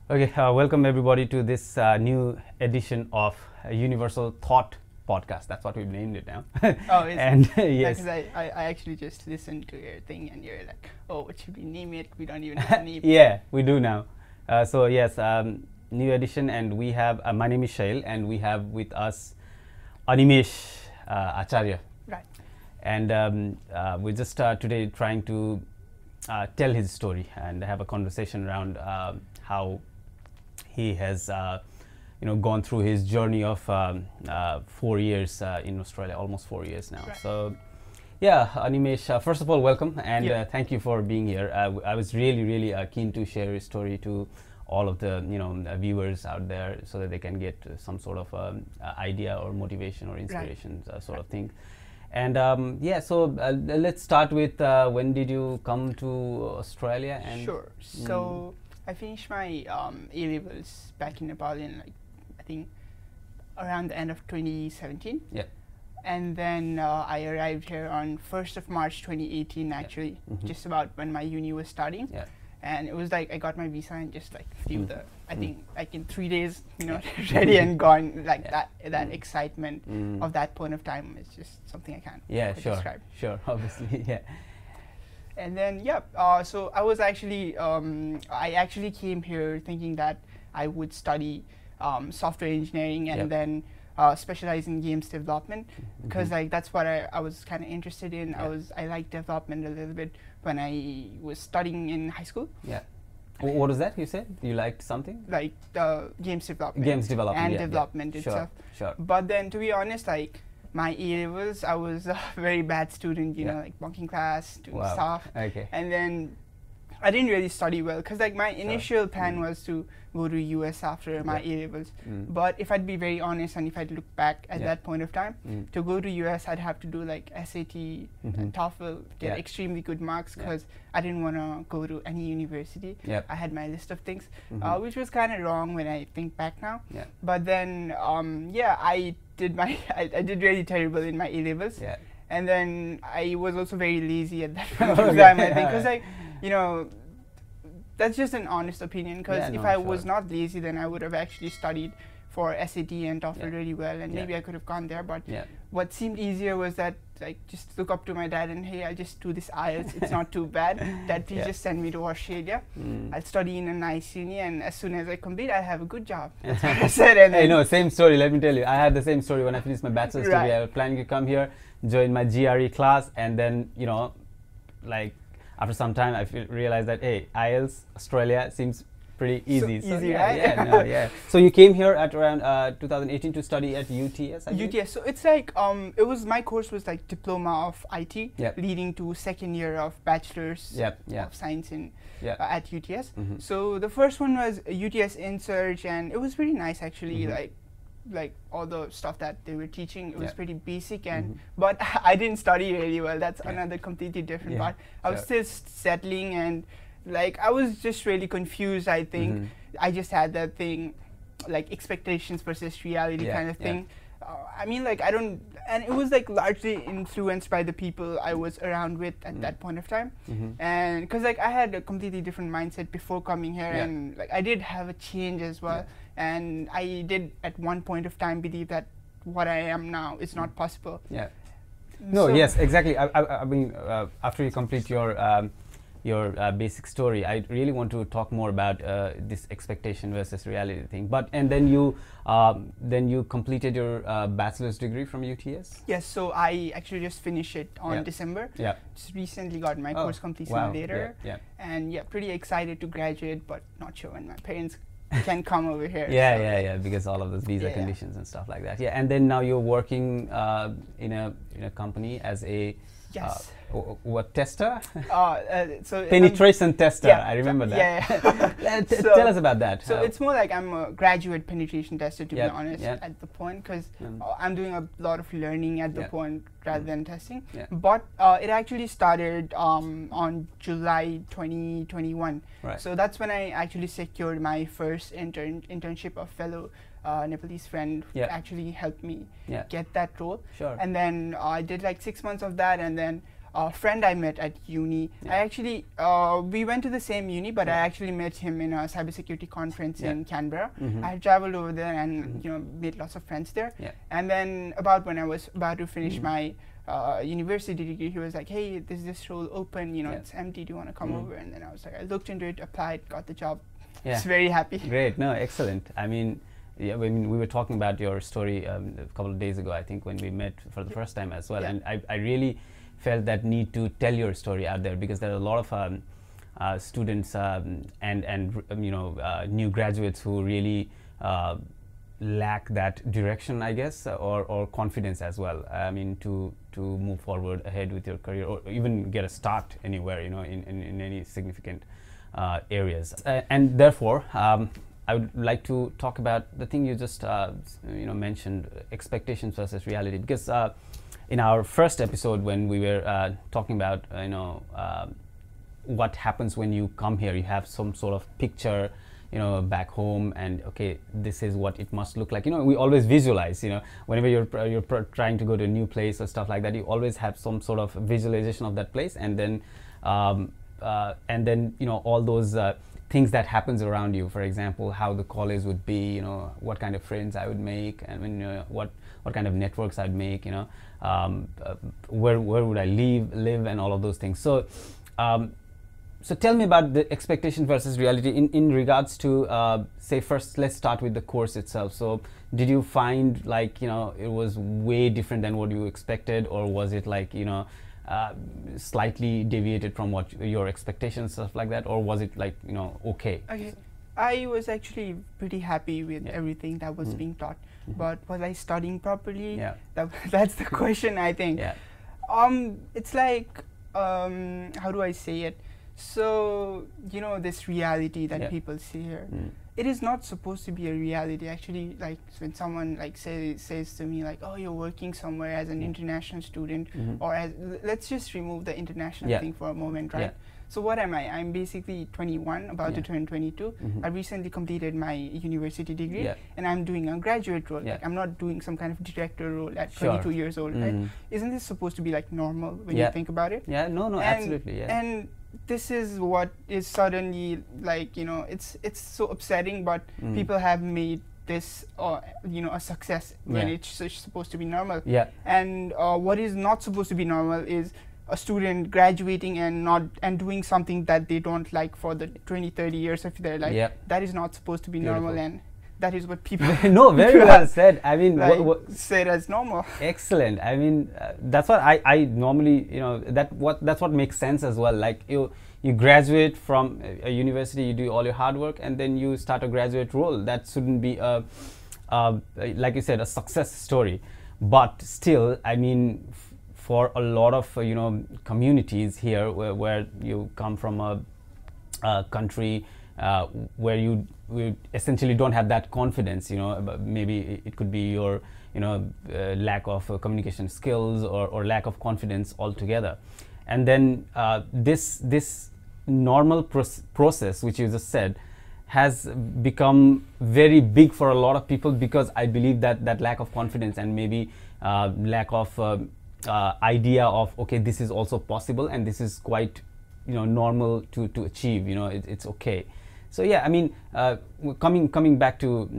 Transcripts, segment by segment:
Okay, welcome everybody to this new edition of Universal Thought Podcast. That's what we've named it now. Oh, is and Because yes, I actually just listened to your thing and you're like, oh, what should we name it? We don't even have a name. yeah, we do now. So yes, new edition, and we have. My name is Shail, and we have with us Animesh, Acharya, Right. and we're just today trying to tell his story and have a conversation around how he has gone through his journey of 4 years in Australia, almost 4 years now. Right. So yeah, Animesh, first of all, welcome, and Yeah. thank you for being here. I was really keen to share your story to all of the viewers out there, so that they can get some sort of idea or motivation or inspiration sort of thing. And yeah, so let's start with when did you come to Australia? And Sure. So I finished my A levels back in Nepal in I think around the end of 2017. Yeah. And then I arrived here on 1st of March 2018 actually, just about when my uni was starting. Yeah. And it was like I got my visa and just like flew the I think like in 3 days, ready and gone. Like that excitement of that point of time is just something I can't quite describe. Sure, obviously, yeah. And then so I was actually I actually came here thinking that I would study software engineering and then specialize in games development, because like that's what I was kind of interested in. I liked development a little bit when I was studying in high school. Yeah. What is that you said? You liked something? Like games development. Games development and yeah, development yeah. itself. Sure. But then to be honest, like my A levels, I was a very bad student, like bunking class, doing stuff. Okay. And then I didn't really study well, because like my initial plan was to go to US after my A levels. But if I'd be very honest, and if I'd look back at that point of time, to go to US I'd have to do like SAT and TOEFL, get extremely good marks, because I didn't want to go to any university. I had my list of things, which was kind of wrong when I think back now. But then I did really terrible in my A levels. And then I was also very lazy at that point of time, I think, because that's just an honest opinion, because if I was not lazy, then I would have actually studied for SAT and TOEFL really well, and maybe I could have gone there. But what seemed easier was that just look up to my dad and, hey, I'll just do this IELTS, it's not too bad. Dad, please just send me to Australia. I'll study in a nice uni, and as soon as I complete, I'll have a good job. That's what I said. And hey, no, same story, let me tell you. I had the same story when I finished my bachelor's degree. I was planning to come here, join my GRE class, and then, like after some time I realized that, hey, IELTS, Australia seems pretty easy. So easy, right? Yeah. So you came here at around 2018 to study at UTS, I think? UTS. So it's like my course was like diploma of IT, leading to second year of bachelor's of science in at UTS. So the first one was UTS InSearch, and it was pretty nice actually. Like all the stuff that they were teaching, it was pretty basic, and but I didn't study really well. That's another completely different part. I was still settling, and like I was just really confused, I think. I just had that thing, like expectations versus reality kind of thing. I mean, like and it was like largely influenced by the people I was around with at that point of time. And because like I had a completely different mindset before coming here, and like I did have a change as well. And I did at one point of time believe that what I am now is not possible. No, yes, exactly. I mean, after you complete your basic story, I really want to talk more about this expectation versus reality thing. But and then you completed your bachelor's degree from UTS? Yes, so I actually just finished it on December. Just recently got my course completion later. And pretty excited to graduate, but not sure when my parents can come over here. Because all of those visa conditions and stuff like that. And then now you're working in a company as a what tester? So penetration tester. I remember that. Tell us about that. So it's more like I'm a graduate penetration tester, to be honest, at the point, because I'm doing a lot of learning at the point rather than testing. But it actually started on July 2021. So that's when I actually secured my first internship. A fellow Nepalese friend who actually helped me get that role. And then I did like 6 months of that, and then friend I met at uni. I actually, we went to the same uni, but I actually met him in a cybersecurity conference in Canberra. I had traveled over there and made lots of friends there. And then when I was about to finish my university degree, he was like, hey, there's this role open, it's empty, do you want to come over? And then I was like, I looked into it, applied, got the job. Just very happy. Great, no, excellent. I mean, we were talking about your story a couple of days ago, I think, when we met for the first time as well. And I really felt that need to tell your story out there, because there are a lot of students and new graduates who really lack that direction, I guess, or confidence as well. I mean, to move forward ahead with your career, or even get a start anywhere, in any significant areas. And therefore, I would like to talk about the thing you just mentioned, expectations versus reality, because in our first episode, when we were talking about what happens when you come here, you have some sort of picture back home, and okay, this is what it must look like. We always visualize, whenever you're trying to go to a new place or stuff like that, you always have some sort of visualization of that place, and then all those things that happens around you. For example, how the college would be, what kind of friends I would make, and what kind of networks I'd make, where would I live, and all of those things. So so tell me about the expectation versus reality in regards to, say, first let's start with the course itself. So did you find like, it was way different than what you expected, or was it like, slightly deviated from what your expectations, stuff like that, or was it like, okay? Okay, I was actually pretty happy with everything that was being taught, but was I studying properly? That's the question, I think. It's like, how do I say it? So, this reality that people see here, it is not supposed to be a reality. Actually, like when someone like says to me like, oh, you're working somewhere as an international student, or as, let's just remove the international thing for a moment, right? So what am I? I'm basically 21, about to turn 22. I recently completed my university degree, and I'm doing a graduate role. Like, I'm not doing some kind of director role at 22 years old, right? Isn't this supposed to be like normal when you think about it? No, absolutely, And this is what is suddenly like, it's so upsetting, but people have made this a success when it's supposed to be normal. And what is not supposed to be normal is a student graduating and doing something that they don't like for the 20-30 years of their life. That is not supposed to be normal, and that is what people no, very well said. I mean, like, said as normal. Excellent. I mean, that's what I normally, that's what makes sense as well. Like you graduate from a university, you do all your hard work, and then you start a graduate role. That shouldn't be a like you said, a success story. But still, I mean, for a lot of communities here where you come from a country where you essentially don't have that confidence, maybe it could be your lack of communication skills or lack of confidence altogether. And then this normal process, which you just said, has become very big for a lot of people, because I believe that lack of confidence and maybe lack of idea of, okay, this is also possible, and this is quite normal to achieve, it's okay. So yeah, I mean, coming back to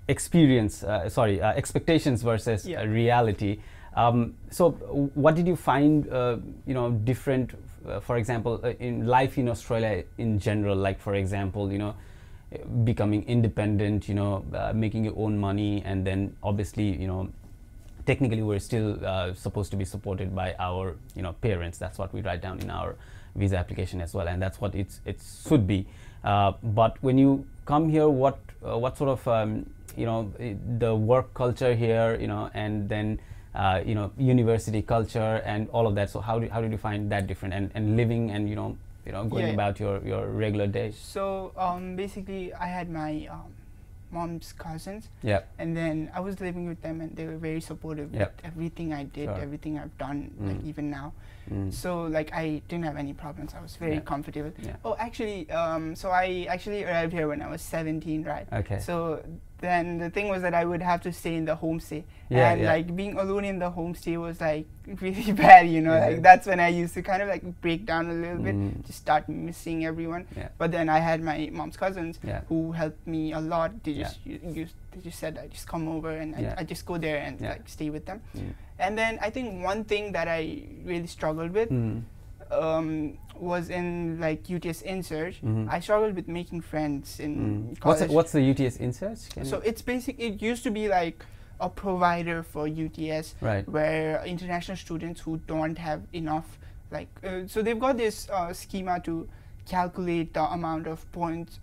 expectations versus reality. So what did you find different, for example, in life in Australia in general, like for example, becoming independent, making your own money, and then obviously technically we're still supposed to be supported by our parents. That's what we write down in our visa application as well, and that's what it should be. But when you come here, what sort of the work culture here, and then university culture and all of that. So how did you find that different, and living and going about your regular day? So basically, I had my mom's cousins, and then I was living with them, and they were very supportive with everything I did, everything I've done, like even now. So like I didn't have any problems. I was very comfortable. Oh, actually, so I actually arrived here when I was 17, right? Okay. So then the thing was that I would have to stay in the homestay, and like being alone in the homestay was like really bad, you know. Like that's when I used to kind of like break down a little bit, just start missing everyone. But then I had my mom's cousins who helped me a lot. They just said I just come over and I just go there and like stay with them. And then I think one thing that I really struggled with was in like UTS InSearch. I struggled with making friends in college. What's the UTS InSearch? So it's it used to be like a provider for UTS, where international students who don't have enough, like, so they've got this schema to calculate the amount of points,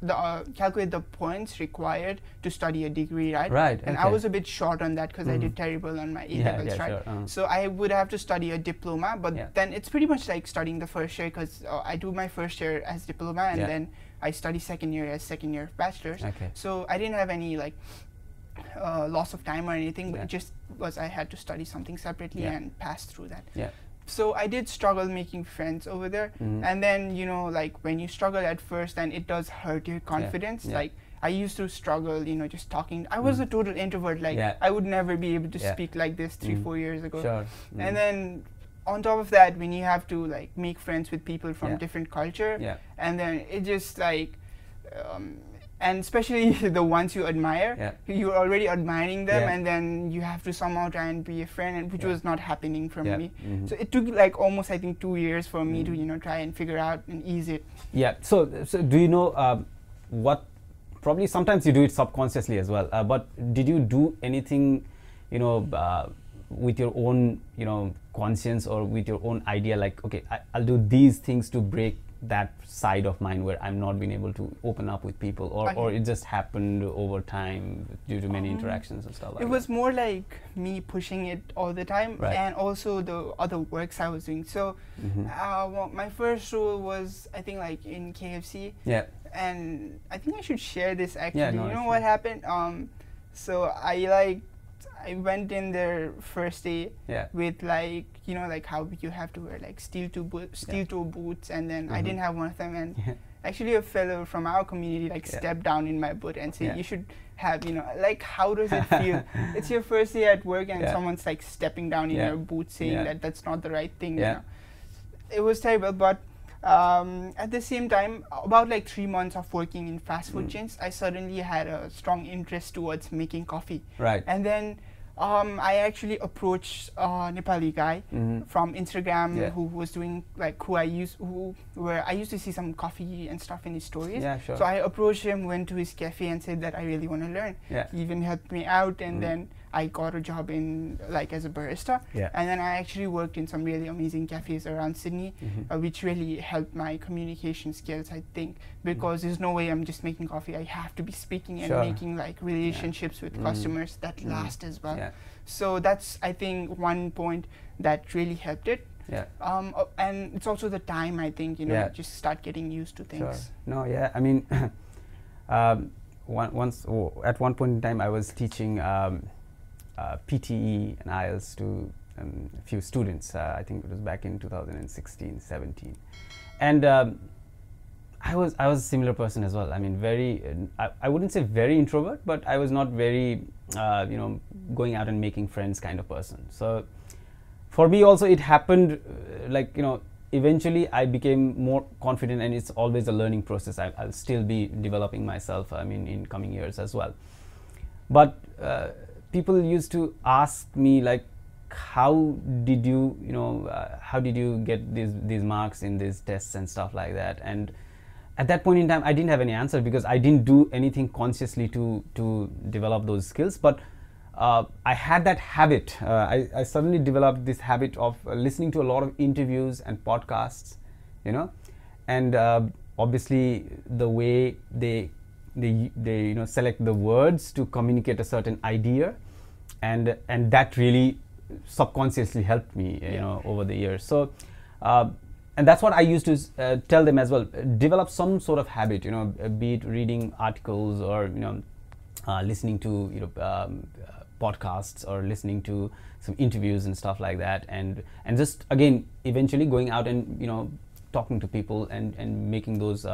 calculate the points required to study a degree, right? Right. And I was a bit short on that because I did terrible on my A-levels, right? Sure. So I would have to study a diploma, but then it's pretty much like studying the first year, because I do my first year as diploma and then I study second year as second year of bachelor's. So I didn't have any like loss of time or anything, but it just was I had to study something separately and pass through that. So I did struggle making friends over there, and then, you know, like when you struggle at first, then it does hurt your confidence. Like I used to struggle, you know, just talking. I was a total introvert. Like I would never be able to speak like this 3-4 years ago. And then on top of that, when you have to like make friends with people from different culture, and then it just like and especially the ones you admire, you're already admiring them, and then you have to somehow try and be a friend, and which was not happening for me. So it took like almost, I think, 2 years for me to, you know, try and figure out and ease it. So do you know what? Probably sometimes you do it subconsciously as well. But did you do anything, you know, with your own, you know, conscience or with your own idea? Like, okay, I'll do these things to break that side of mine where I'm not being able to open up with people, or it just happened over time due to many interactions and stuff like that? It was more like me pushing it all the time, and also the other works I was doing. So well, my first role was, I think, like in KFC, and I think I should share this actually. You know what happened? So I went in there first day with like, you know, like how you have to wear like steel toe boots, and then I didn't have one of them, and actually a fellow from our community like stepped down in my boot and said, you should have, you know, like, how does it feel? It's your first day at work and someone's like stepping down in your boot saying that that's not the right thing. You know? It was terrible, but at the same time, about like 3 months of working in fast food chains, I suddenly had a strong interest towards making coffee. And then I actually approached a Nepali guy from Instagram who was doing like I used to see some coffee and stuff in his stories. So I approached him, went to his cafe and said that I really want to learn. He even helped me out, and then I got a job in like as a barista, and then I actually worked in some really amazing cafes around Sydney, which really helped my communication skills, I think, because there's no way I'm just making coffee. I have to be speaking and making like relationships with customers that last as well. So that's, I think, one point that really helped it. And it's also the time, I think, you know, just start getting used to things. I mean, at one point in time I was teaching PTE and IELTS to a few students. I think it was back in 2016-17, and I was a similar person as well. I mean, very I wouldn't say very introvert, but I was not very you know, going out and making friends kind of person. So for me also it happened like, you know, eventually I became more confident, and it's always a learning process. I'll still be developing myself, I mean, in coming years as well. But people used to ask me like, how did you, you know, how did you get these marks in these tests and stuff like that? And at that point in time I didn't have any answer, because I didn't do anything consciously to develop those skills. But I had that habit. I suddenly developed this habit of listening to a lot of interviews and podcasts, you know, and obviously the way they you know, select the words to communicate a certain idea, and that really subconsciously helped me, you know, over the years. So and that's what I used to tell them as well. Develop some sort of habit, you know, be it reading articles or, you know, listening to, you know, podcasts or listening to some interviews and stuff like that, and just again eventually going out and talking to people and making those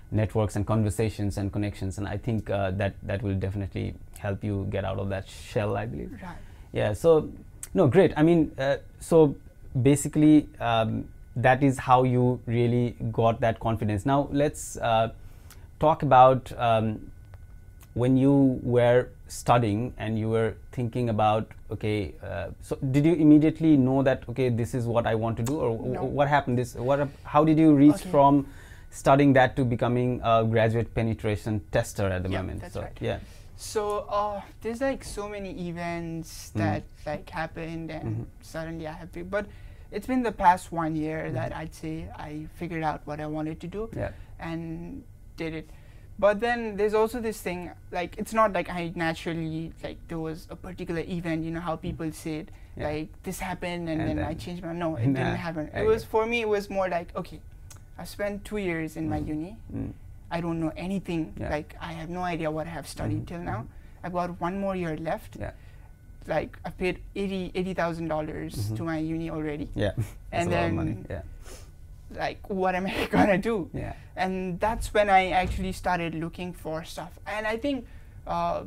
networks and conversations and connections, and I think that will definitely help you get out of that shell, I believe. Right. Yeah. So no, great. I mean, so basically that is how you really got that confidence. Now let's talk about when you were studying and you were thinking about, okay, so did you immediately know that, okay, this is what I want to do, or no. what happened? How did you reach from studying that to becoming a graduate penetration tester at the moment? That's so, right. Yeah. So there's like so many events that like happened, and suddenly I have to, but it's been the past 1 year that I'd say I figured out what I wanted to do and did it. But then there's also this thing, like it's not like I naturally, like there was a particular event, how people say it, like this happened and then I changed my, no, it didn't happen. It was, for me, it was more like, okay, I spent 2 years in my uni. I don't know anything, like I have no idea what I have studied till now. I've got 1 more year left. Like I paid $80,000 to my uni already. And then, money. Like what am I gonna do? And that's when I actually started looking for stuff. And I think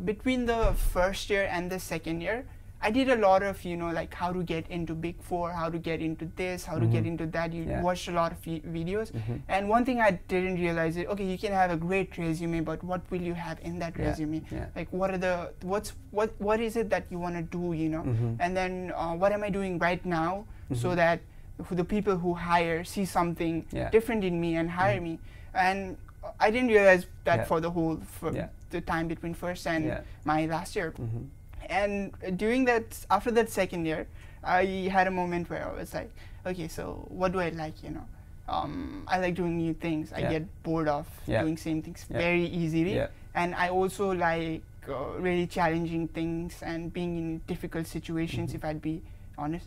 between the first year and the second year, I did a lot of, like how to get into Big Four, how to get into this, how to get into that. You watched a lot of videos. And one thing I didn't realize is, okay, you can have a great resume, but what will you have in that resume? Like what are what is it that you want to do, And then what am I doing right now so that the people who hire see something different in me and hire me. And I didn't realize that for the whole, the time between first and my last year. And during that, after that second year, I had a moment where I was like, okay, so what do I like, I like doing new things. I get bored of doing same things very easily. And I also like really challenging things and being in difficult situations, if I'd be honest.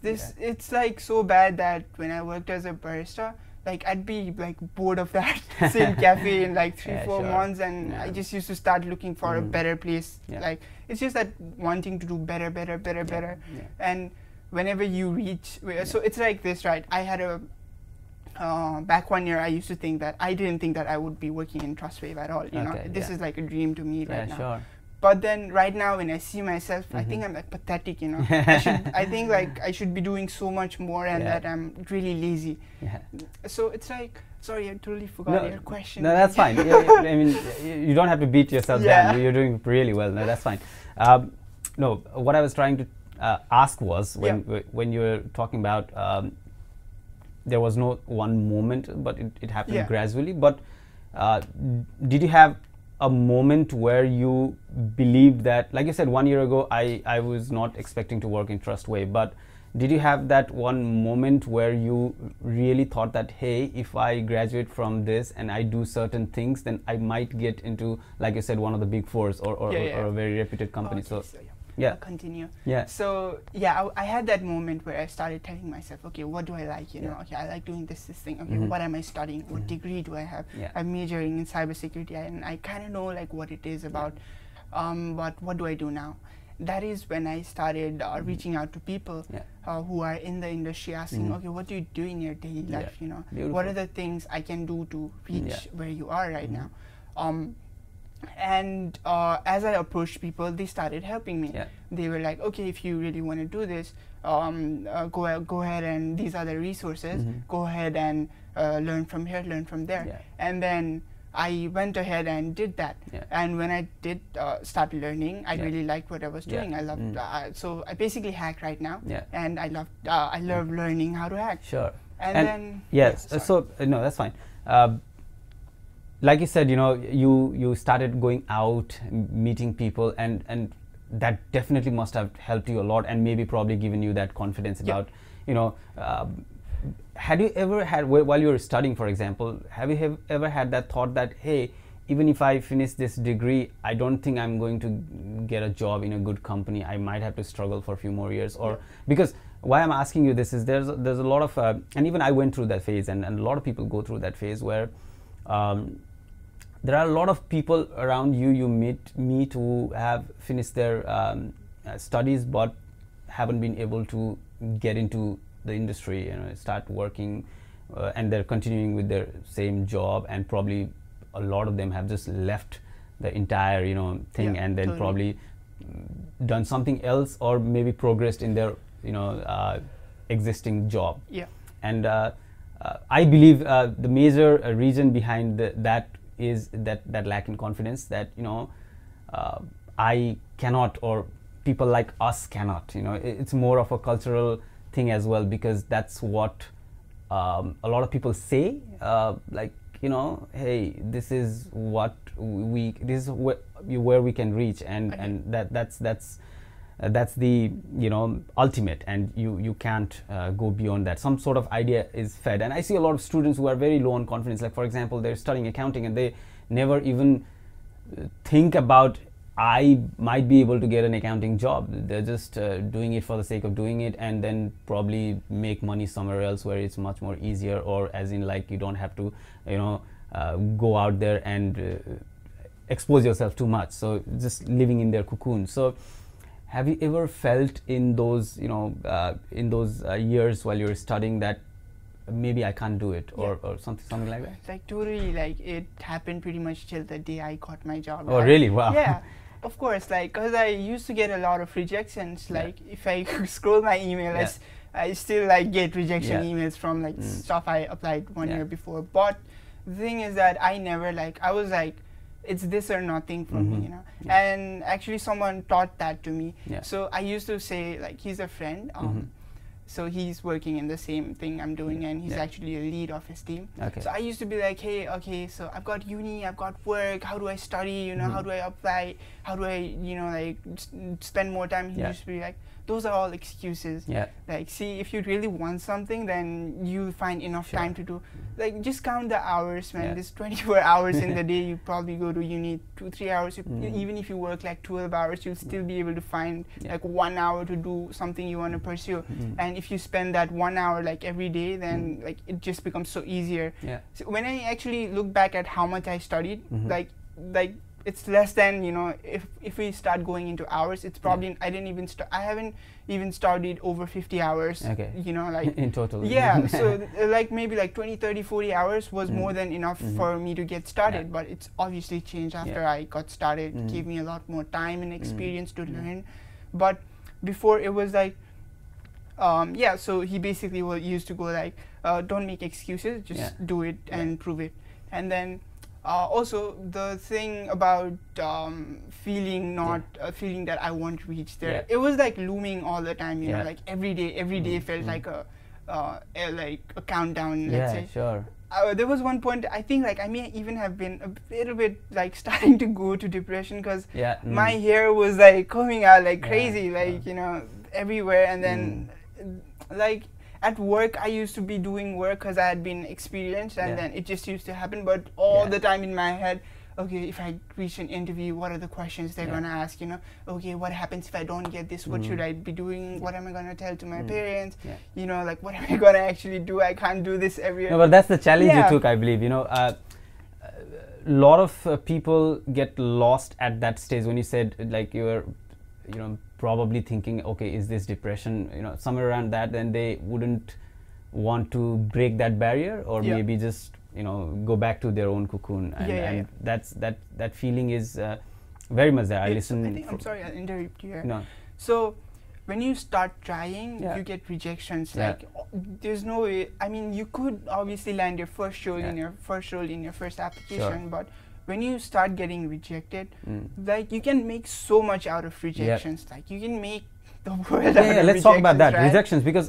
It's like so bad that when I worked as a barista, like I'd be like bored of that same cafe in like 3-4 months, and I just used to start looking for a better place. Like it's just that wanting to do better. And whenever you reach, so it's like this, right? I had a back 1 year, I used to think that I didn't think that I would be working in Trustwave at all. This is like a dream to me right now. But then right now when I see myself, I think I'm like pathetic, I think like I should be doing so much more, and that I'm really lazy. So it's like, sorry, I totally forgot your question. No, that's fine. I mean, you don't have to beat yourself down. You're doing really well. No, that's fine. No, what I was trying to ask was, when you were talking about there was no one moment, but it happened gradually. But did you have a moment where you believed that, like you said, 1 year ago, I was not expecting to work in Trustwave, but did you have that one moment where you really thought that, hey, if I graduate from this and I do certain things, then I might get into, like you said, one of the Big Fours or a very reputed company? I'll continue. So I had that moment where I started telling myself, okay, what do I like? Okay, I like doing this thing. Okay, what am I studying? What degree do I have? I'm majoring in cybersecurity, and I kind of know like what it is about. But what do I do now? That is when I started reaching out to people who are in the industry, asking, okay, what do you do in your daily life? What are the things I can do to reach where you are right now? And as I approached people, they started helping me. They were like, okay, if you really want to do this, go ahead, and these are the resources. Go ahead and learn from here, learn from there. And then I went ahead and did that. And when I did start learning, I really liked what I was doing. I loved so I basically hack right now, and I love learning how to hack. And then so no, that's fine. Like you said, you started going out, meeting people, and that definitely must have helped you a lot, and maybe probably given you that confidence about, had you ever had, while you were studying, for example, have you ever had that thought that, hey, even if I finish this degree, I don't think I'm going to get a job in a good company. I might have to struggle for a few more years, or because why I'm asking you this is there's a lot of, and even I went through that phase, and a lot of people go through that phase where there are a lot of people around you meet who have finished their studies but haven't been able to get into the industry, start working, and they're continuing with their same job, and probably a lot of them have just left the entire thing, and then probably done something else, or maybe progressed in their existing job. And I believe the major reason behind that is that lack in confidence, that I cannot, or people like us cannot. It's more of a cultural thing as well, because that's what a lot of people say, like, hey, this is what this is where we can reach, and that's the ultimate, and you can't go beyond that. Some sort of idea is fed, and I see a lot of students who are very low on confidence. Like, for example, they're studying accounting and they never even think about, I might be able to get an accounting job. They're just doing it for the sake of doing it, and then probably make money somewhere else where it's much more easier, or as in, like, you don't have to go out there and expose yourself too much, so just living in their cocoon. So have you ever felt in those years while you're studying that maybe I can't do it, or something like that? Like, totally. Like, it happened pretty much till the day I got my job. Oh, really? Wow. Yeah, of course. Like, because I used to get a lot of rejections. Like, if I scroll my email, I still get rejection emails from stuff I applied 1 year before. But the thing is that I never I was like, it's this or nothing for me, And actually, someone taught that to me. So I used to say, like, he's a friend. So he's working in the same thing I'm doing, and he's actually a lead of his team. So I used to be like, hey, okay, so I've got uni, I've got work, how do I study, how do I apply, how do I, spend more time? He used to be like, those are all excuses. Like, see, if you really want something, then you'll find enough time to do. Like, just count the hours, man. There's 24 hours in the day. You probably go to uni 2-3 hours. Even if you work like 12 hours, you'll still be able to find like 1 hour to do something you want to pursue. And if you spend that 1 hour like every day, then like it just becomes so easier. So when I actually look back at how much I studied, like it's less than, if we start going into hours, it's probably I haven't even studied over 50 hours. Like in total. So like maybe like 20, 30, 40 hours was more than enough for me to get started. But it's obviously changed after I got started. It gave me a lot more time and experience to learn. But before, it was like, so he basically used to go like, don't make excuses, just do it and prove it. And then also the thing about feeling that I won't reach there, it was like looming all the time, like every day felt like a countdown, let's say. There was one point, I think, like I may even have been a little bit like starting to go to depression, because my hair was like coming out like crazy, like everywhere. And then like at work, I used to be doing work because I had been experienced, and then it just used to happen. But all the time in my head, okay, if I reach an interview, what are the questions they're gonna ask? Okay, what happens if I don't get this? What should I be doing? What am I gonna tell to my parents? Like, what am I gonna actually do? I can't do this every year. No, but that's the challenge you took, I believe. A lot of people get lost at that stage when you said, like, you were, probably thinking, okay, is this depression? Somewhere around that, then they wouldn't want to break that barrier, or maybe just go back to their own cocoon, and that's that feeling is very much there. I'm sorry, I'll interrupt you here. No. So when you start trying, you get rejections. Like, there's no way. I mean, you could obviously land your first role in your first application, but when you start getting rejected, like, you can make so much out of rejections. Like, you can make the world out of let's talk about that, rejections, because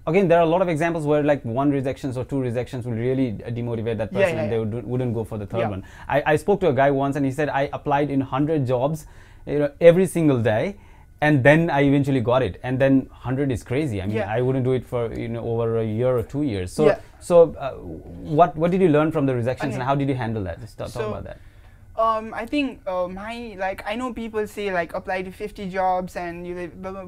again, there are a lot of examples where like 1 rejections or 2 rejections will really demotivate that person, and they wouldn't go for the third one. I spoke to a guy once, and he said, I applied in 100 jobs every single day, and then I eventually got it. And then 100 is crazy. I mean, I wouldn't do it for over a year or 2 years. So what did you learn from the rejections, and how did you handle that? Just talk about that. I think I know people say like apply to 50 jobs, and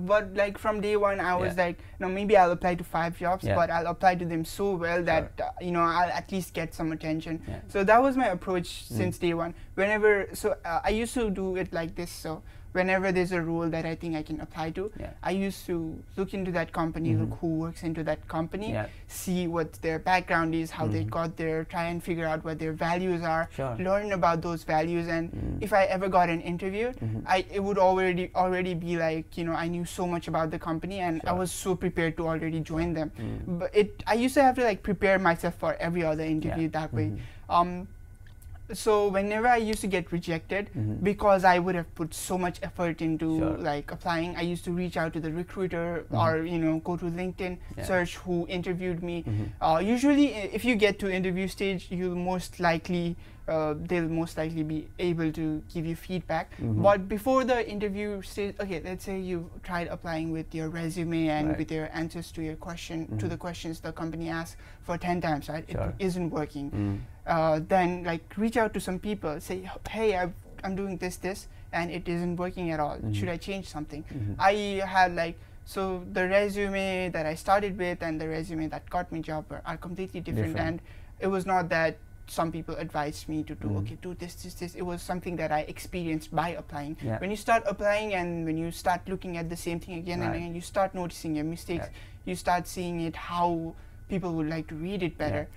but like from day one I was like, maybe I'll apply to 5 jobs, but I'll apply to them so well that I'll at least get some attention. So that was my approach since day one. I used to do it like this. So whenever there's a role that I think I can apply to, I used to look into that company, look who works into that company, see what their background is, how they got there, try and figure out what their values are, learn about those values, and if I ever got an interview, it would already be like, you know, I knew so much about the company and I was so prepared to already join them. But I used to have to like prepare myself for every other interview that way. So whenever I used to get rejected, because I would have put so much effort into like applying, I used to reach out to the recruiter or, you know, go to LinkedIn, search who interviewed me. Usually if you get to interview stage, you'll most likely they'll most likely be able to give you feedback. But before the interview stage, okay, let's say you tried applying with your resume and with your answers to your question, to the questions the company asked for 10 times, right? It isn't working. Then like reach out to some people, say, hey, I'm doing this, and it isn't working at all. Should I change something? I had like, so the resume that I started with and the resume that got me job are completely different. And it was not that some people advised me to do, okay, do this. It was something that I experienced by applying. When you start applying and when you start looking at the same thing again and again, you start noticing your mistakes. You start seeing it how people would like to read it better.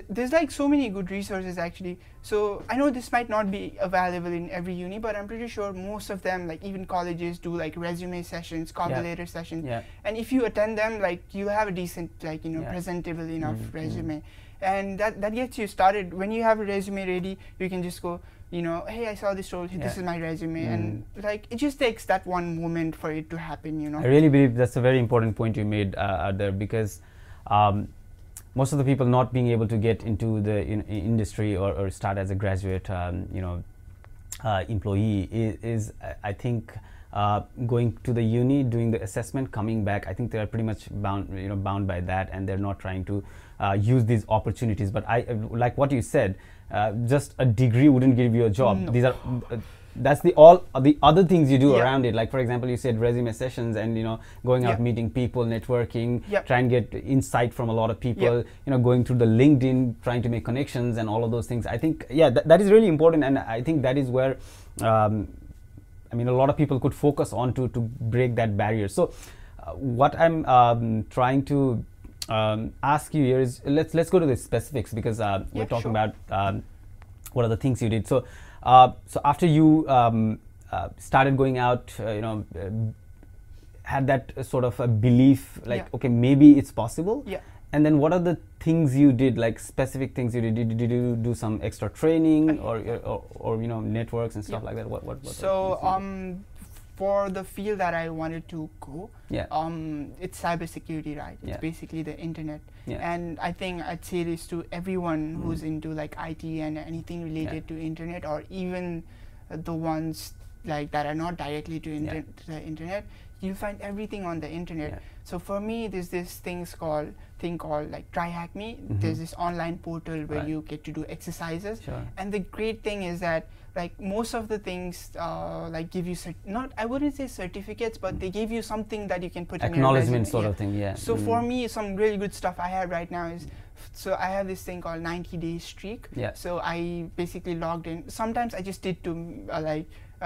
There's like so many good resources actually. So I know this might not be available in every uni, but I'm pretty sure most of them, like even colleges, do like resume sessions, copulator sessions. And if you attend them, like you have a decent, like, you know, presentable enough resume. And that gets you started. When you have a resume ready, you can just go, you know, hey, I saw this role, this is my resume. And like, it just takes that one moment for it to happen, you know. I really believe that's a very important point you made out there, because most of the people not being able to get into the industry or start as a graduate, you know, employee is I think, going to the uni, doing the assessment, coming back. I think they are pretty much bound by that, and they're not trying to use these opportunities. But I like what you said. Just a degree wouldn't give you a job. No. These are that's all the other things you do around it. Like for example, you said resume sessions, and you know, going out, meeting people, networking, try and get insight from a lot of people. You know, going through the LinkedIn, trying to make connections, and all of those things. I think that is really important, and I think that is where I mean, a lot of people could focus on to break that barrier. So what I'm trying to ask you here is, let's go to the specifics, because we're talking about what are the things you did. So so after you started going out, you know, had that sort of a belief, like, okay, maybe it's possible. And then what are the things you did, like specific things you did? Did you do some extra training or you know, networks and stuff like that? What so for the field that I wanted to go, it's cybersecurity, right? It's basically the internet. And I think I'd say this to everyone who's into like IT and anything related to internet, or even the ones like that are not directly to the internet. You'll find everything on the internet. So for me, there's this thing called like Try Hack Me. There's this online portal where you get to do exercises. And the great thing is that like most of the things like give you I wouldn't say certificates, but they give you something that you can put in your resume. Acknowledgement sort of thing. So for me, some really good stuff I have right now is, so I have this thing called 90-day streak. So I basically logged in. Sometimes I just did to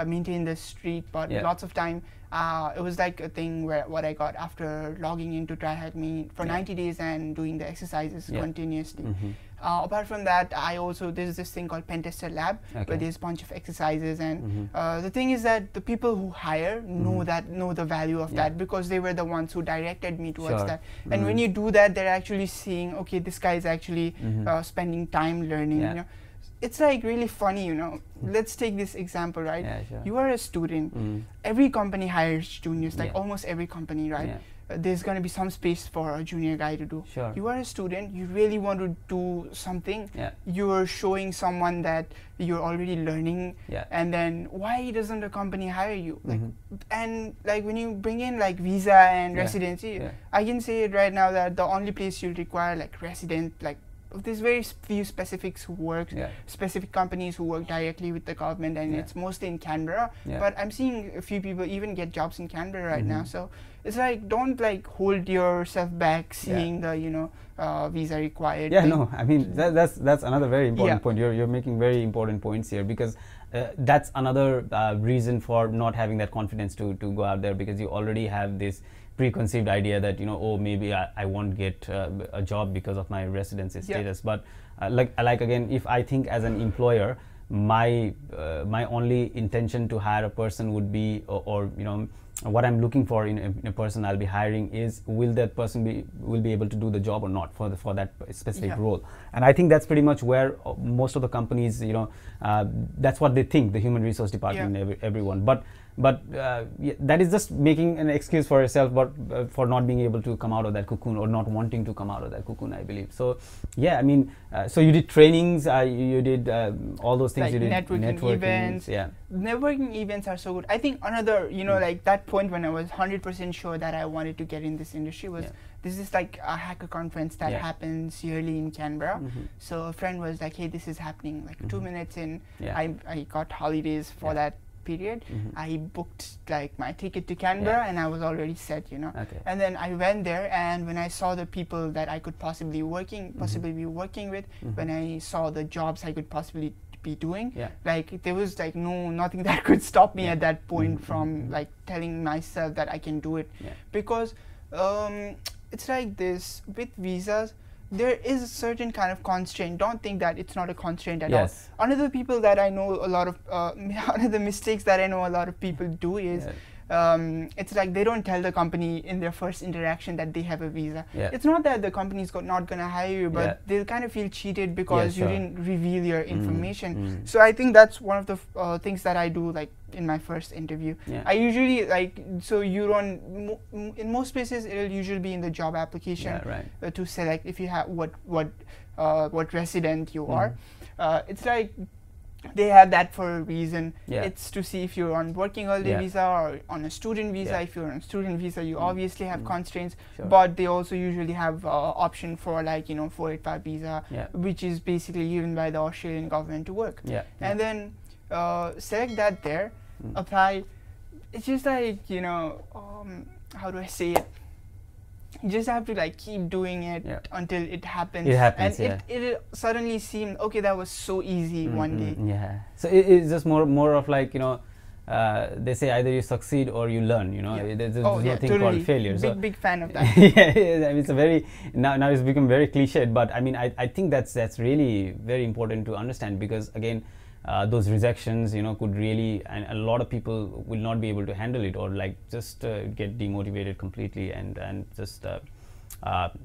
maintain the streak, but lots of time it was like a thing where what I got after logging into Try Hack Me for 90 days and doing the exercises continuously. Apart from that, there's this thing called Pentester Lab, where there's a bunch of exercises, and the thing is that the people who hire know the value of that, because they were the ones who directed me towards that. And when you do that, they're actually seeing, okay, this guy is actually spending time learning. You know, it's like really funny, you know. Let's take this example, right? You are a student. Every company hires juniors, like almost every company, right? There's going to be some space for a junior guy to do. You are a student, you really want to do something. You're showing someone that you're already learning, and then why doesn't a company hire you? Like, and like when you bring in like visa and residency, I can say it right now that the only place you'll require like resident, like there's very few specifics who work, specific companies who work directly with the government, and it's mostly in Canberra. But I'm seeing a few people even get jobs in Canberra right now. So it's like, don't like hold yourself back seeing the, you know, visa required. Yeah, no, I mean that's another very important point. You're making very important points here, because that's another reason for not having that confidence to go out there, because you already have this preconceived idea that, you know, oh, maybe I won't get a job because of my residency status. But like again, if I think as an employer, my only intention to hire a person would be, or you know, what I'm looking for in a person I'll be hiring is, will that person be able to do the job or not for that specific role. And I think that's pretty much where most of the companies, you know, that's what they think, the human resource department, everyone. But that is just making an excuse for yourself, but for not being able to come out of that cocoon, or not wanting to come out of that cocoon, I believe. So yeah, I mean, so you did trainings, you did all those things, like you did networking events. Networking events are so good. I think another, you know, like that point when I was 100% sure that I wanted to get in this industry was, this is like a hacker conference that happens yearly in Canberra. So a friend was like, hey, this is happening, like 2 minutes in. I got holidays for that period. I booked like my ticket to Canberra, and I was already set, you know. And then I went there, and when I saw the people that I could possibly be working with, when I saw the jobs I could possibly be doing, like there was like nothing that could stop me at that point from like telling myself that I can do it. Because it's like this with visas, there is a certain kind of constraint. Don't think that it's not a constraint at all. Another people that I know a lot of, another mistakes that I know a lot of people do is, it's like they don't tell the company in their first interaction that they have a visa. It's not that the company's not gonna hire you, but they'll kind of feel cheated because you didn't reveal your information. So I think that's one of the things that I do, like in my first interview. I usually like, so you don't, in most places it'll usually be in the job application to select if you have what resident you are. It's like they have that for a reason. It's to see if you're on working holiday visa or on a student visa. If you're on a student visa, you obviously have constraints, but they also usually have option for, like, you know, 485 visa, which is basically given by the Australian government to work. And then select that there, apply. It's just like, you know, how do I say it? You just have to like keep doing it until it happens. And it suddenly seemed, okay, that was so easy one day. So it's just more of like, you know, they say either you succeed or you learn, you know. There's nothing called failure. Big fan of that. I mean, it's a very, now it's become very cliched, but I mean, I think that's really very important to understand, because again, those rejections, you know, could really, and a lot of people will not be able to handle it, or like just get demotivated completely and just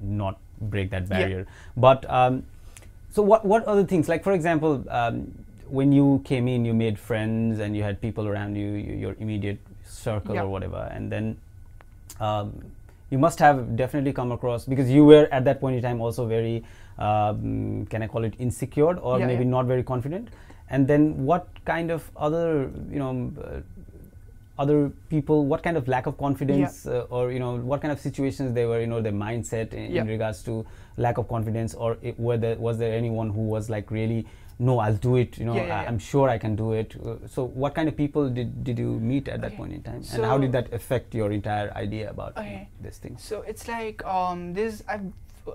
not break that barrier. But so what other things, like for example, when you came in, you made friends and you had people around you, your immediate circle or whatever, and then you must have definitely come across, because you were at that point in time also very, can I call it insecure, or maybe not very confident. And then what kind of other, you know, other people, what kind of lack of confidence or, you know, what kind of situations they were, you know, their mindset in regards to lack of confidence, or was there anyone who was like really, no, I'll do it, you know, I'm sure I can do it. So what kind of people did you meet at that point in time, and how did that affect your entire idea about this thing? So it's like,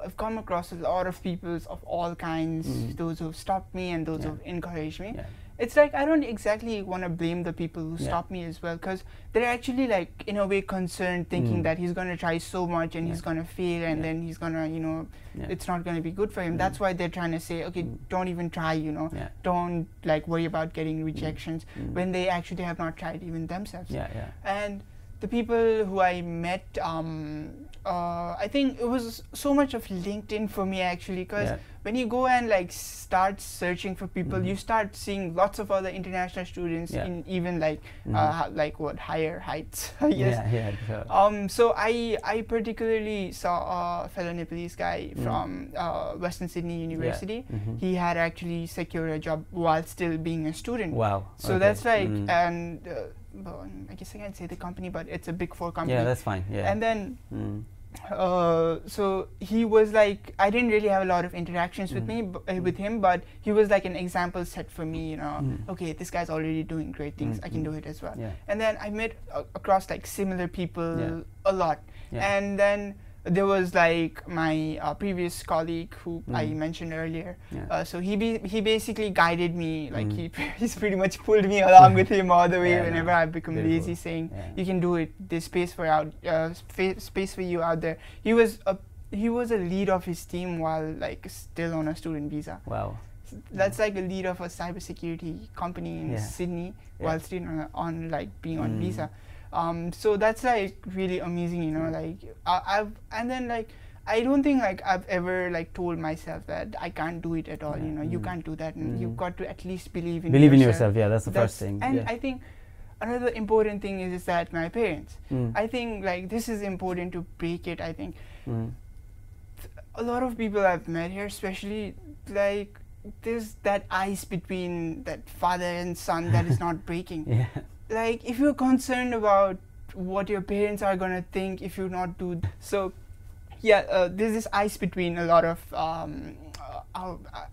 I've come across a lot of people of all kinds, those who've stopped me and those who've encouraged me. It's like, I don't exactly want to blame the people who stopped me as well, because they're actually like in a way concerned, thinking that he's going to try so much and he's going to fail, and then he's going to, you know, it's not going to be good for him. That's why they're trying to say, okay, don't even try, you know, don't like worry about getting rejections, when they actually have not tried even themselves. And the people who I met, I think it was so much of LinkedIn for me actually, because when you go and like start searching for people, you start seeing lots of other international students in even like higher heights, I guess. So I particularly saw a fellow Nepalese guy from Western Sydney University. He had actually secured a job while still being a student. So that's like, and well, I guess I can't say the company, but it's a Big 4 company. That's fine. And then so he was like, I didn't really have a lot of interactions with with him, but he was like an example set for me, you know. Okay, this guy's already doing great things, I can do it as well. And then I met across like similar people a lot. And then there was like my previous colleague who I mentioned earlier. So he basically guided me, like he's pretty much pulled me along with him all the way whenever I've become lazy, saying you can do it. There's space for space for you out there. He was a lead of his team while like still on a student visa. Wow. That's like a lead of a cybersecurity company in Sydney while still on like being on visa. So that's like really amazing, you know, like I don't think like I've ever like told myself that I can't do it at all, you know, you can't do that, and you've got to at least believe in yourself. Yeah, that's the first thing. And I think another important thing is that my parents, I think like this is important to break it. I think a lot of people I've met here, especially, like there's that ice between that father and son that is not breaking. Like if you're concerned about what your parents are gonna think if you not do so, there's this ice between a lot of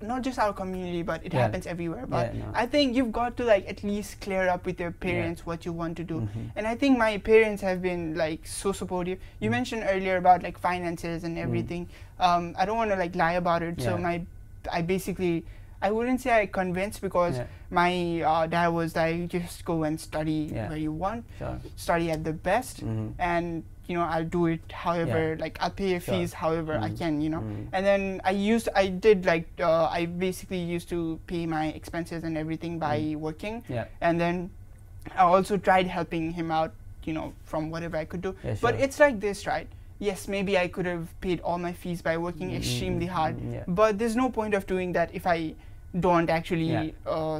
not just our community, but it happens everywhere. But I think you've got to like at least clear up with your parents what you want to do. And I think my parents have been like so supportive. You mentioned earlier about like finances and everything. I don't want to like lie about it. So I wouldn't say I convinced, because my dad was like, just go and study where you want, study at the best, and you know, I'll do it however, like I'll pay your fees however I can, you know. And then I basically used to pay my expenses and everything by working. And then I also tried helping him out, you know, from whatever I could do. But it's like this, right? Yes, maybe I could have paid all my fees by working extremely hard, but there's no point of doing that if I don't actually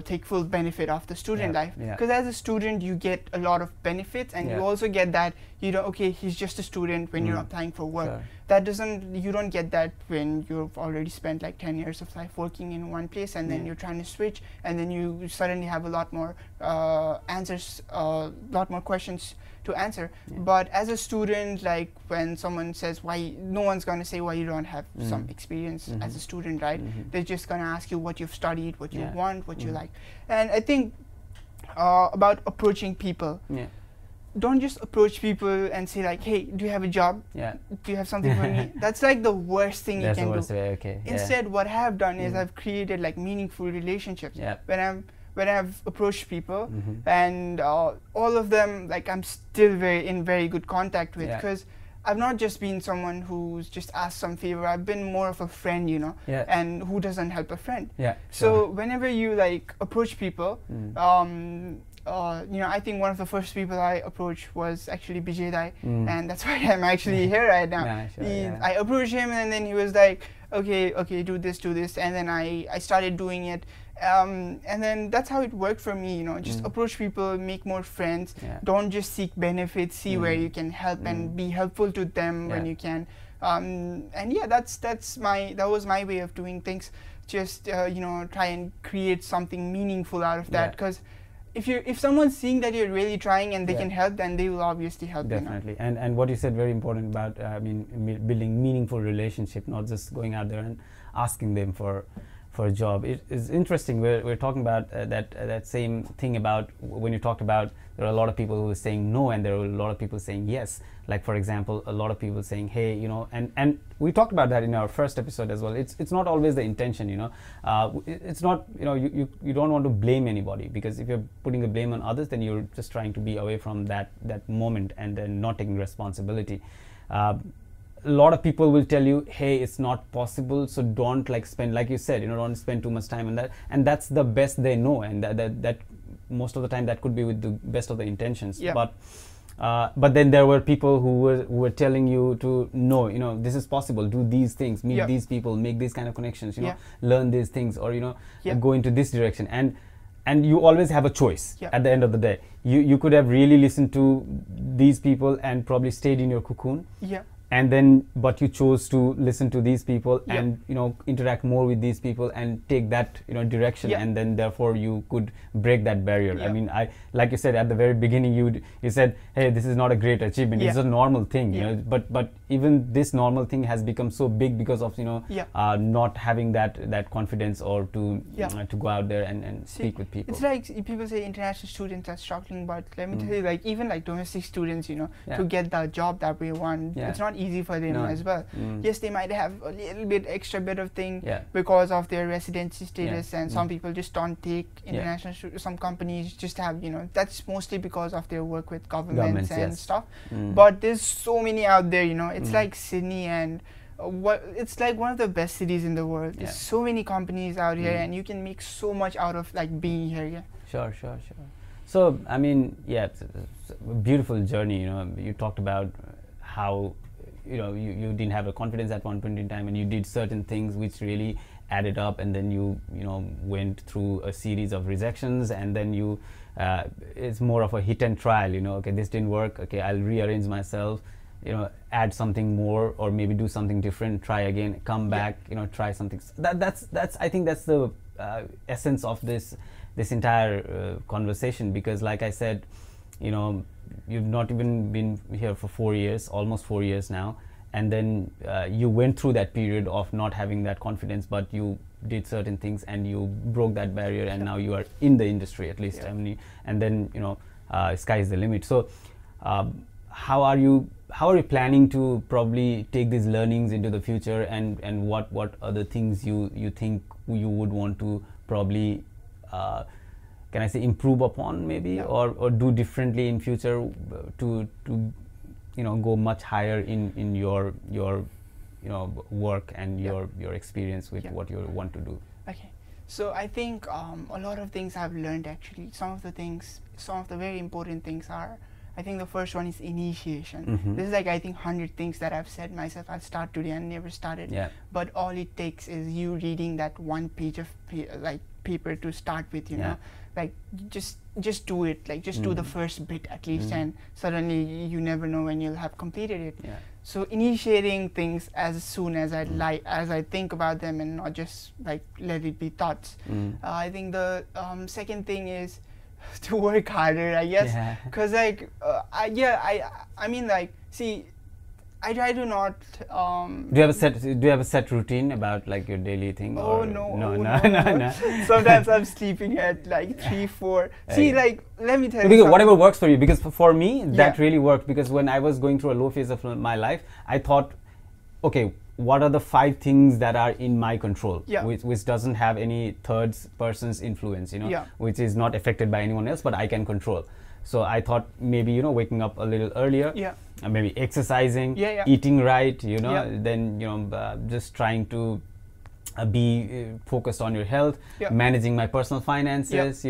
take full benefit of the student life. Because as a student, you get a lot of benefits, and you also get that, you know, okay, he's just a student when you're applying for work. You don't get that when you've already spent like 10 years of life working in one place, and then you're trying to switch, and then you suddenly have a lot more answers, a lot more questions to answer. But as a student, like when someone says why, no one's going to say why you don't have some experience as a student, right? They're just going to ask you what you've studied, what you want, what you like. And I think about approaching people, don't just approach people and say like, hey, do you have a job? Do you have something for me? That's like the worst thing you can do. Instead, what I have done is I've created like meaningful relationships. When I've approached people, and all of them, like I'm still in very good contact with, because I've not just been someone who's just asked some favor. I've been more of a friend, you know, and who doesn't help a friend. So whenever you like approach people, you know, I think one of the first people I approached was actually Bijay, and that's why I'm actually here right now. I approached him, and then he was like, okay, do this, and then I started doing it. And then that's how it worked for me, you know, just approach people, make more friends, don't just seek benefits, see where you can help and be helpful to them when you can. And that was my way of doing things. Just you know, try and create something meaningful out of that, because if someone's seeing that you're really trying and they can help, then they will obviously help. Definitely. You know? And what you said, very important about building meaningful relationship, not just going out there and asking them for a job. It is interesting. We're talking about that same thing about when you talked about there are a lot of people who are saying no, and there are a lot of people saying yes. Like for example, a lot of people saying, hey, you know, and we talked about that in our first episode as well. It's not always the intention, you know. It's not, you know, you don't want to blame anybody, because if you're putting the blame on others, then you're just trying to be away from that moment and then not taking responsibility. A lot of people will tell you, hey, it's not possible, so don't like spend, like you said, you know, don't spend too much time on that, and that's the best they know, and that most of the time that could be with the best of the intentions. But then there were people who were telling you to, no, you know, this is possible, do these things, meet these people, make these kind of connections, you know, learn these things, or you know, go into this direction, and you always have a choice at the end of the day. You could have really listened to these people and probably stayed in your cocoon, and then but you chose to listen to these people and interact more with these people and take that direction, and then therefore you could break that barrier. I mean, like you said at the very beginning, you said, hey, this is not a great achievement, it's a normal thing, but even this normal thing has become so big because of not having that confidence or to go out there and speak with people. It's like people say international students are struggling, but let me tell you, like even like domestic students, to get the job that we want, it's not easy for them as well. Yes, they might have a little bit extra bit of thing because of their residency status, and some people just don't take international some companies just have, that's mostly because of their work with governments and stuff. But there's so many out there, it's like Sydney, and it's like one of the best cities in the world. There's so many companies out here, and you can make so much out of like being here. Sure. So I mean, it's a beautiful journey. You talked about how you didn't have the confidence at one point in time, and you did certain things which really added up, and then you went through a series of rejections, and then you it's more of a hit and trial. Okay, this didn't work. Okay, I'll rearrange myself. Add something more, or maybe do something different. Try again. Come back. Try something. That's I think that's the essence of this entire conversation, because like I said, you've not even been here for 4 years, almost 4 years now, and then you went through that period of not having that confidence, but you did certain things and you broke that barrier, and now you are in the industry at least. I mean, and then sky is the limit. So how are you planning to probably take these learnings into the future, and what other things you think you would want to probably can I say improve upon maybe, or do differently in future to go much higher in your work and your experience with what you want to do? Okay, so I think a lot of things I've learned actually. Some of the very important things are, I think the first one is initiation. This is like, I think 100 things that I've said myself, I'll start today and never started. But all it takes is you reading that one page of paper to start with, like just do it, like just do the first bit at least, and suddenly you never know when you'll have completed it. So initiating things as soon as I think about them, and not just like let it be thoughts. I think the second thing is to work harder, I guess, because like I mean, like, see, I try to not do you have a set routine about like your daily thing? Oh, no. Sometimes I'm sleeping at like 3, 4. See, like, let me tell you something. Whatever works for you, because for me that really worked, because when I was going through a low phase of my life, I thought, okay, what are the 5 things that are in my control, which doesn't have any third person's influence, which is not affected by anyone else, but I can control. So I thought maybe, waking up a little earlier, maybe exercising, eating right, then, just trying to be focused on your health, managing my personal finances,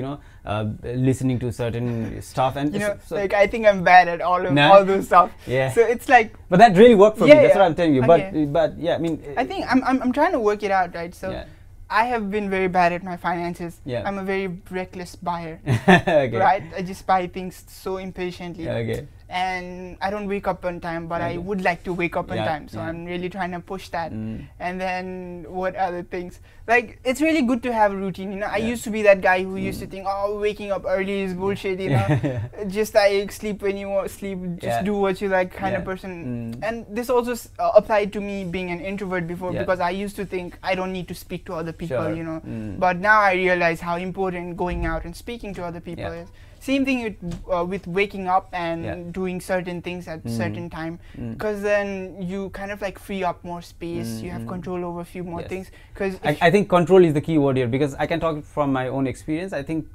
listening to certain stuff, and so like I think I'm bad at all those stuff. So it's like, but that really worked for me. That's what I'm telling you. But yeah, I mean, I think I'm trying to work it out, right? So I have been very bad at my finances. I'm a very reckless buyer, right? I just buy things so impatiently. And I don't wake up on time, but I would like to wake up on time. So I'm really trying to push that. And then what other things? Like, it's really good to have a routine. I used to be that guy who used to think, oh, waking up early is bullshit. Just like sleep when you want sleep. Just do what you like, kind of person. And this also applied to me being an introvert before, because I used to think I don't need to speak to other people. But now I realize how important going out and speaking to other people is. Same thing with waking up and doing certain things at certain time, because then you kind of like free up more space. You have control over a few more things. Because I think control is the key word here, because I can talk from my own experience. I think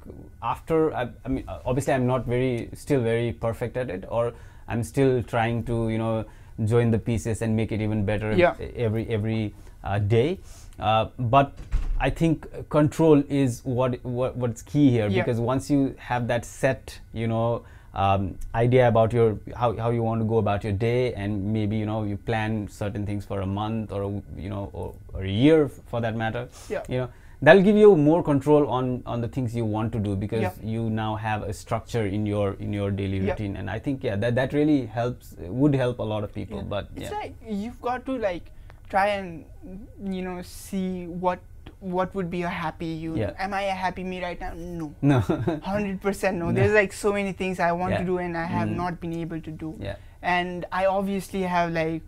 after I mean, obviously I'm not still very perfect at it, or I'm still trying to join the pieces and make it even better every day. But I think control is what's key here, because once you have that set, idea about how you want to go about your day, and maybe you plan certain things for a month or or a year for that matter, that'll give you more control on the things you want to do, because you now have a structure in your daily routine. And I think that really would help a lot of people. But it's like you've got to like try and see what would be a happy you. Am I a happy me right now? No. 100% no. There's like so many things I want to do and I have not been able to do. And I obviously have like,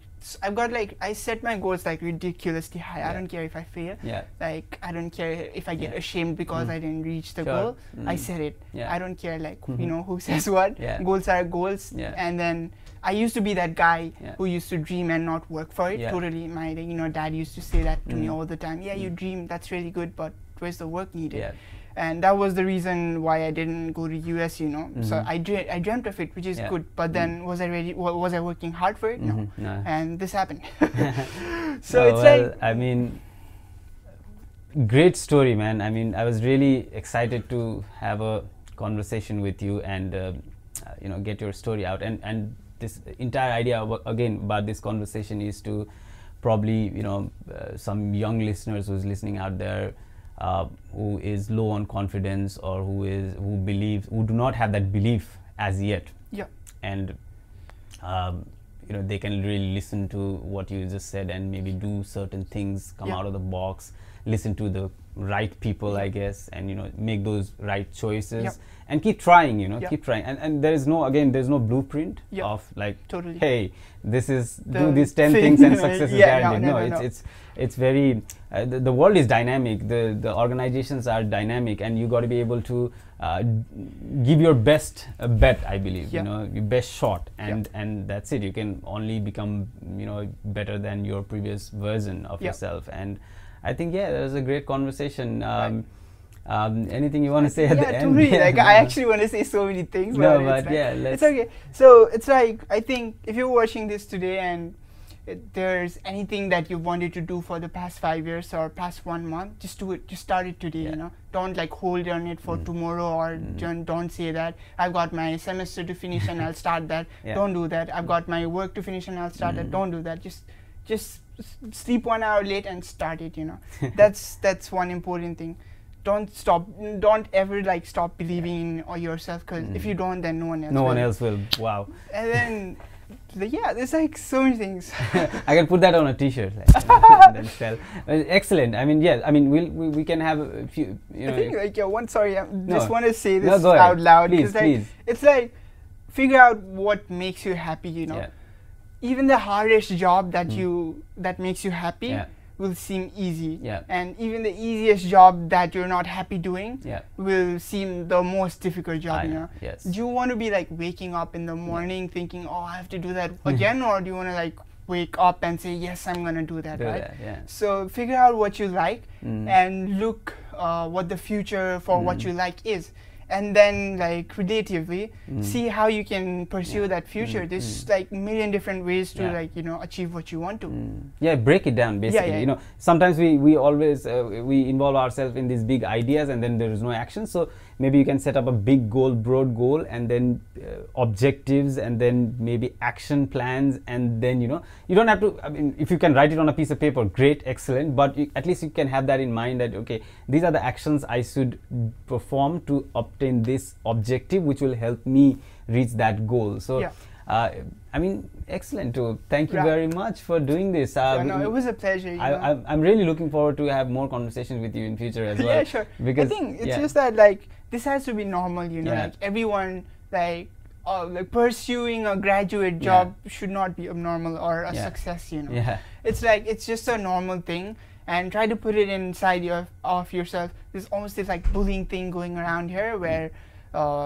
I've got like, I set my goals like ridiculously high. I don't care if I fail. Like, I don't care if I get ashamed because I didn't reach the goal. I set it. I don't care like, who says what. Goals are goals. And then I used to be that guy who used to dream and not work for it. Totally. My dad used to say that to me all the time. You dream, that's really good, but where's the work needed? And that was the reason why I didn't go to US, So I dreamt of it, which is good. But then was I ready? Was I working hard for it? No. And this happened. So it's like, I mean, great story, man. I mean, I was really excited to have a conversation with you and get your story out. And this entire idea about this conversation is to probably some young listeners who's listening out there, who is low on confidence, or who do not have that belief as yet. And they can really listen to what you just said and maybe do certain things, come out of the box, listen to the right people, I guess, and make those right choices and keep trying, keep trying. And there's no blueprint of like, hey, this is do these 10 things and success is guaranteed. It's very the world is dynamic, the organizations are dynamic, and you got to be able to give your best bet, I believe, your best shot, and that's it. You can only become better than your previous version of yourself. And I think that was a great conversation. Anything you want to say at the end? Totally. Like, I actually want to say so many things. No, but it's okay. So it's like, I think if you're watching this today and there's anything that you wanted to do for the past 5 years or past 1 month, just do it. Just start it today. Don't like hold on it for tomorrow, or don't say that I've got my semester to finish and I'll start that. Don't do that. I've got my work to finish and I'll start that. Don't do that. Just sleep 1 hour late and start it. That's one important thing. Don't ever like stop believing in yourself, because if you don't, then no one else will. Wow. And then there's like so many things. I can put that on a t-shirt and then sell. Excellent. I mean, we can have a few, I think like I just want to say this out loud, please. It's like, figure out what makes you happy, Even the hardest job that makes you happy will seem easy. And even the easiest job that you're not happy doing will seem the most difficult job, Do you want to be like waking up in the morning thinking, oh, I have to do that again, or do you want to like wake up and say, yes, I'm going to do that, right? So figure out what you like and look what the future for what you like is. And then like relatively see how you can pursue that future. There's like a million different ways to like achieve what you want to. Break it down basically. Sometimes we always we involve ourselves in these big ideas and then there is no action. So maybe you can set up a big goal, broad goal, and then objectives, and then maybe action plans, and then you don't have to, I mean, if you can write it on a piece of paper, great, excellent, but at least you can have that in mind that, okay, these are the actions I should perform to obtain this objective, which will help me reach that goal. So I mean, excellent too. Thank you very much for doing this. No, it was a pleasure. I'm really looking forward to have more conversations with you in future as well. Yeah, sure. Because I think it's just that like this has to be normal, like everyone like pursuing a graduate job should not be abnormal or a success, It's like, it's just a normal thing, and try to put it inside of yourself. There's almost this like bullying thing going around here where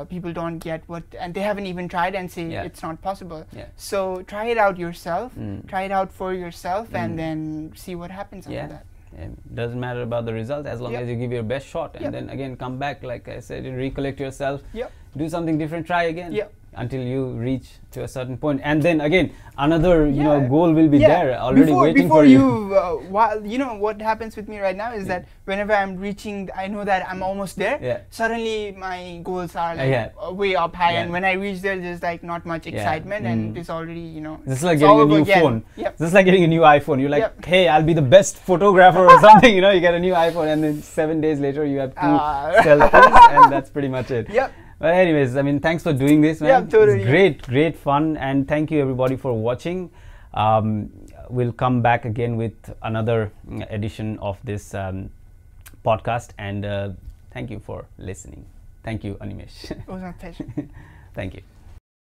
people don't get what, and they haven't even tried and say it's not possible. So try it out yourself, try it out for yourself, and then see what happens after that. Doesn't matter about the result as long as you give your best shot, and then again come back, like I said, recollect yourself, do something different, try again. until you reach to a certain point, and then again another goal will be there already waiting for you. While you know what happens with me right now is that whenever I'm reaching, I know that I'm almost there. Suddenly my goals are like way up high, and when I reach there, there's like not much excitement, and it's already It's like getting a new phone. It's like getting a new iPhone. You're like, hey, I'll be the best photographer or something. You get a new iPhone, and then 7 days later you have 2 selfies, and that's pretty much it. But anyways, I mean, thanks for doing this, man. Yeah, totally. It's great fun, and thank you everybody for watching. We'll come back again with another edition of this podcast, and thank you for listening. Thank you, Animesh. It was my pleasure. Thank you.